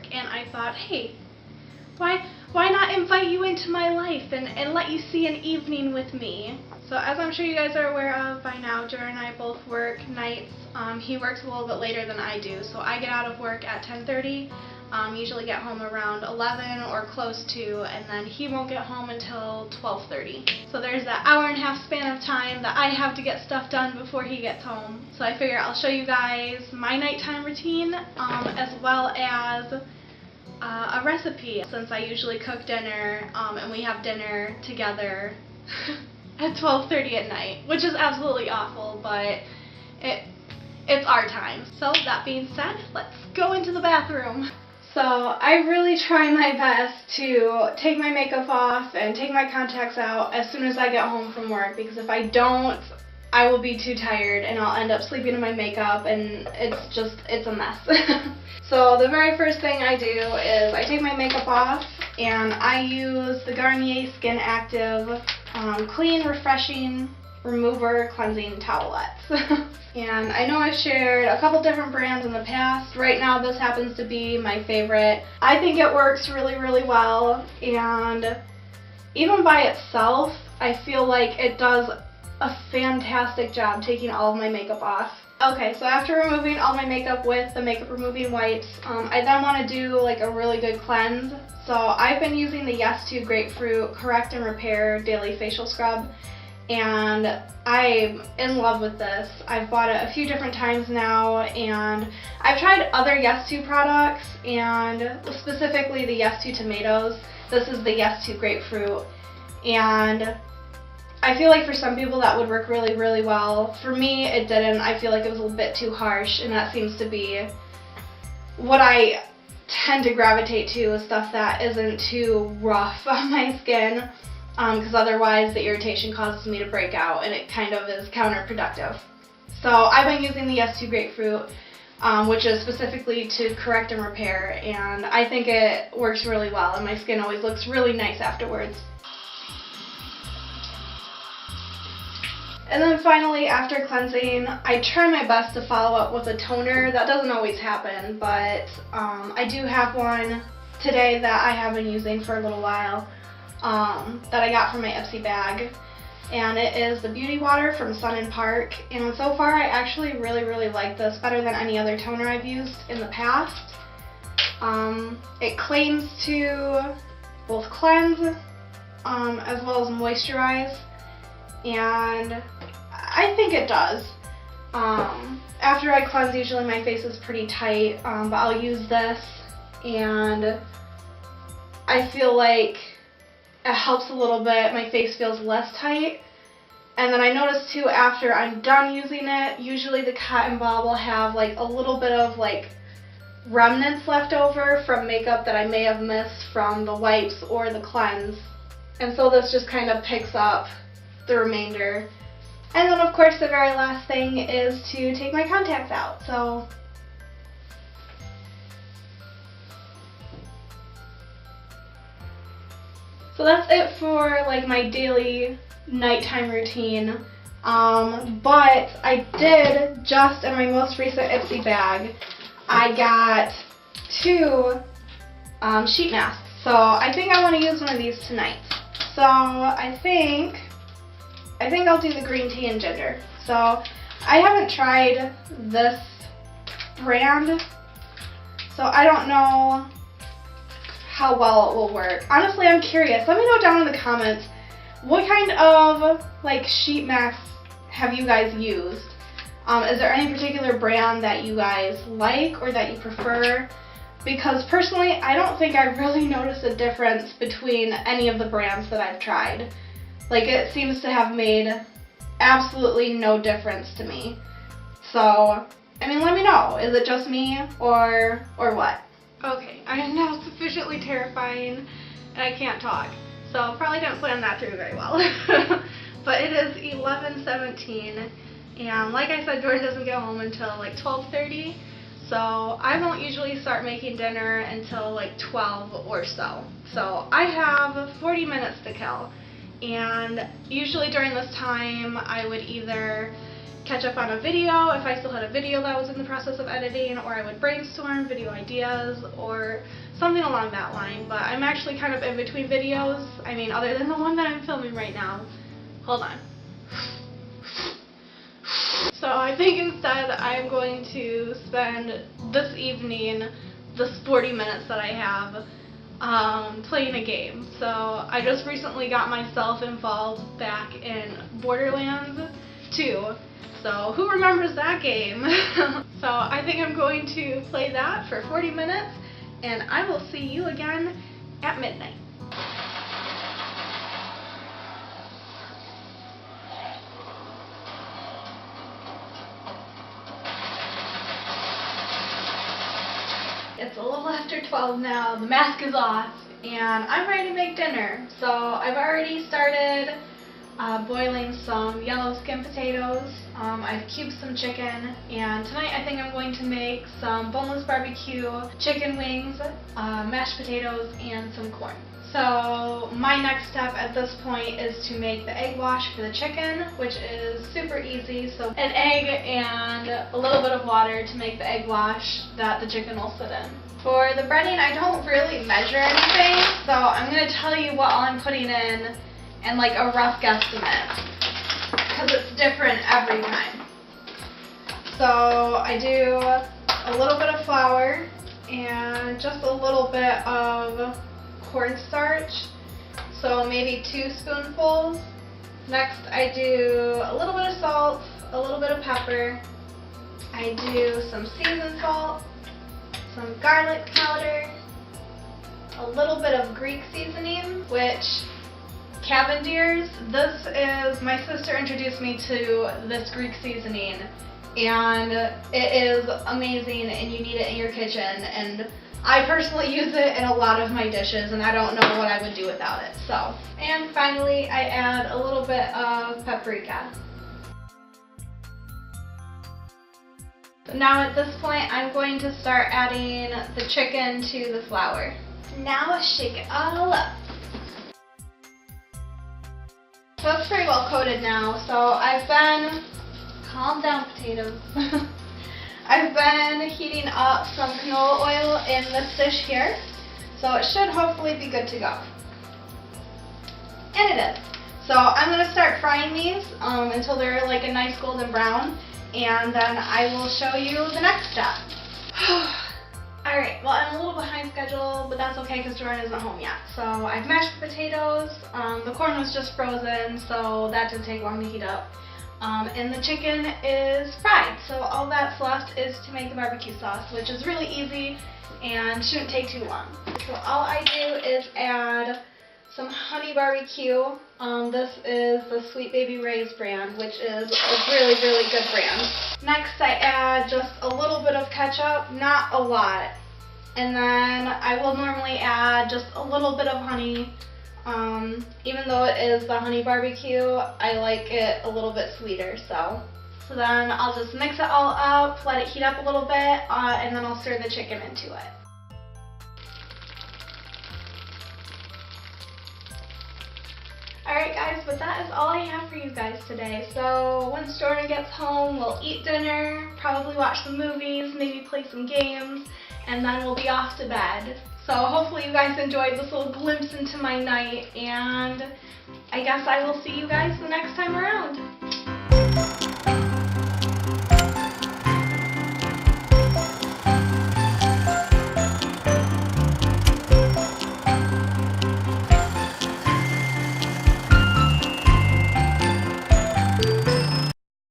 work, and I thought, hey, why not invite you into my life and let you see an evening with me? So as I'm sure you guys are aware of by now, Jared and I both work nights. He works a little bit later than I do, so I get out of work at 10:30. Usually get home around 11 or close to, and then he won't get home until 12:30. So there's that hour and a half span of time that I have to get stuff done before he gets home. So I figure I'll show you guys my nighttime routine as well as a recipe, since I usually cook dinner and we have dinner together at 12:30 at night, which is absolutely awful, but it's our time. So that being said, let's go into the bathroom. So I really try my best to take my makeup off and take my contacts out as soon as I get home from work, because if I don't, I will be too tired and I'll end up sleeping in my makeup, and it's a mess. So the very first thing I do is I take my makeup off and I use the Garnier Skin Active Clean Refreshing Remover Cleansing Towelettes. And I know I've shared a couple different brands in the past. Right now this happens to be my favorite. I think it works really, really well, and even by itself, I feel like it does a fantastic job taking all of my makeup off. Okay, so after removing all my makeup with the makeup removing wipes, I then want to do like a really good cleanse. So I've been using the Yes To Grapefruit Correct and Repair Daily Facial Scrub, and I'm in love with this. I've bought it a few different times now, and I've tried other Yes To products, and specifically the Yes To Tomatoes. This is the Yes To Grapefruit, and I feel like for some people that would work really, really well. For me, it didn't. I feel like it was a little bit too harsh, and that seems to be what I tend to gravitate to, is stuff that isn't too rough on my skin, because otherwise the irritation causes me to break out, and it kind of is counterproductive. So I've been using the Yes To Grapefruit, which is specifically to correct and repair, and I think it works really well, and my skin always looks really nice afterwards. And then finally, after cleansing, I try my best to follow up with a toner. That doesn't always happen, but I do have one today that I have been using for a little while that I got from my Ipsy bag. And it is the Beauty Water from Sun & Park. And so far, I actually really, really like this better than any other toner I've used in the past. It claims to both cleanse as well as moisturize, and I think it does. After I cleanse, usually my face is pretty tight, but I'll use this, and I feel like it helps a little bit. My face feels less tight. And then I notice too, after I'm done using it, usually the cotton ball will have like a little bit of like remnants left over from makeup that I may have missed from the wipes or the cleanse. And so this just kind of picks up the remainder. And then of course the very last thing is to take my contacts out. So that's it for like my daily nighttime routine. But I did, just in my most recent Ipsy bag, I got 2 sheet masks. So I think I want to use one of these tonight. So I think I'll do the green tea and ginger. So I haven't tried this brand, so I don't know how well it will work. Honestly, I'm curious. Let me know down in the comments, what kind of like sheet masks have you guys used? Is there any particular brand that you guys like or that you prefer? Because personally, I don't think I really noticed a difference between any of the brands that I've tried. Like, it seems to have made absolutely no difference to me. So, I mean, let me know. Is it just me or what? Okay, I am now sufficiently terrifying and I can't talk. So probably didn't plan that through very well. But it is 11:17, and like I said, Jordan doesn't get home until like 12:30. So I won't usually start making dinner until like 12 or so. So I have 40 minutes to kill. And usually during this time I would either catch up on a video if I still had a video that I was in the process of editing, or I would brainstorm video ideas or something along that line. But I'm actually kind of in between videos, I mean other than the one that I'm filming right now. Hold on. So I think instead I'm going to spend this evening, this 40 minutes that I have, playing a game. So I just recently got myself involved back in Borderlands 2. So who remembers that game? So I think I'm going to play that for 40 minutes, and I will see you again at midnight. It's a little after 12 now, the mask is off, and I'm ready to make dinner. So I've already started boiling some yellow skin potatoes. I've cubed some chicken, and tonight I think I'm going to make some boneless barbecue chicken wings, mashed potatoes, and some corn. So my next step at this point is to make the egg wash for the chicken, which is super easy. So an egg and a little bit of water to make the egg wash that the chicken will sit in. For the breading, I don't really measure anything, so I'm going to tell you what all I'm putting in and like a rough guesstimate, because it's different every time. So I do a little bit of flour and just a little bit of cornstarch, so maybe 2 spoonfuls. Next I do a little bit of salt, a little bit of pepper. I do some seasoned salt, some garlic powder, a little bit of Greek seasoning, which Cavender's, this is, my sister introduced me to this Greek seasoning, and it is amazing, and you need it in your kitchen, and I personally use it in a lot of my dishes, and I don't know what I would do without it. So, and finally I add a little bit of paprika. So now at this point I'm going to start adding the chicken to the flour. Now I shake it all up. So it's pretty well coated now, so I've been, calm down potatoes, I've been heating up some canola oil in this dish here, so it should hopefully be good to go. And it is. So I'm going to start frying these until they're like a nice golden brown, and then I will show you the next step. Alright, well I'm a little behind schedule, but that's okay because Jordan isn't home yet. So I've mashed the potatoes, the corn was just frozen, so that didn't take long to heat up. And the chicken is fried, so all that's left is to make the barbecue sauce, which is really easy and shouldn't take too long. So all I do is add some honey barbecue. This is the Sweet Baby Ray's brand, which is a really, really good brand. Next I add just a little bit of ketchup, not a lot. And then I will normally add just a little bit of honey. Even though it is the honey barbecue, I like it a little bit sweeter. So then I'll just mix it all up, let it heat up a little bit, and then I'll stir the chicken into it. Alright guys, but that is all I have for you guys today. So once Jordan gets home, we'll eat dinner, probably watch some movies, maybe play some games, and then we'll be off to bed. So hopefully you guys enjoyed this little glimpse into my night, and I guess I will see you guys the next time around.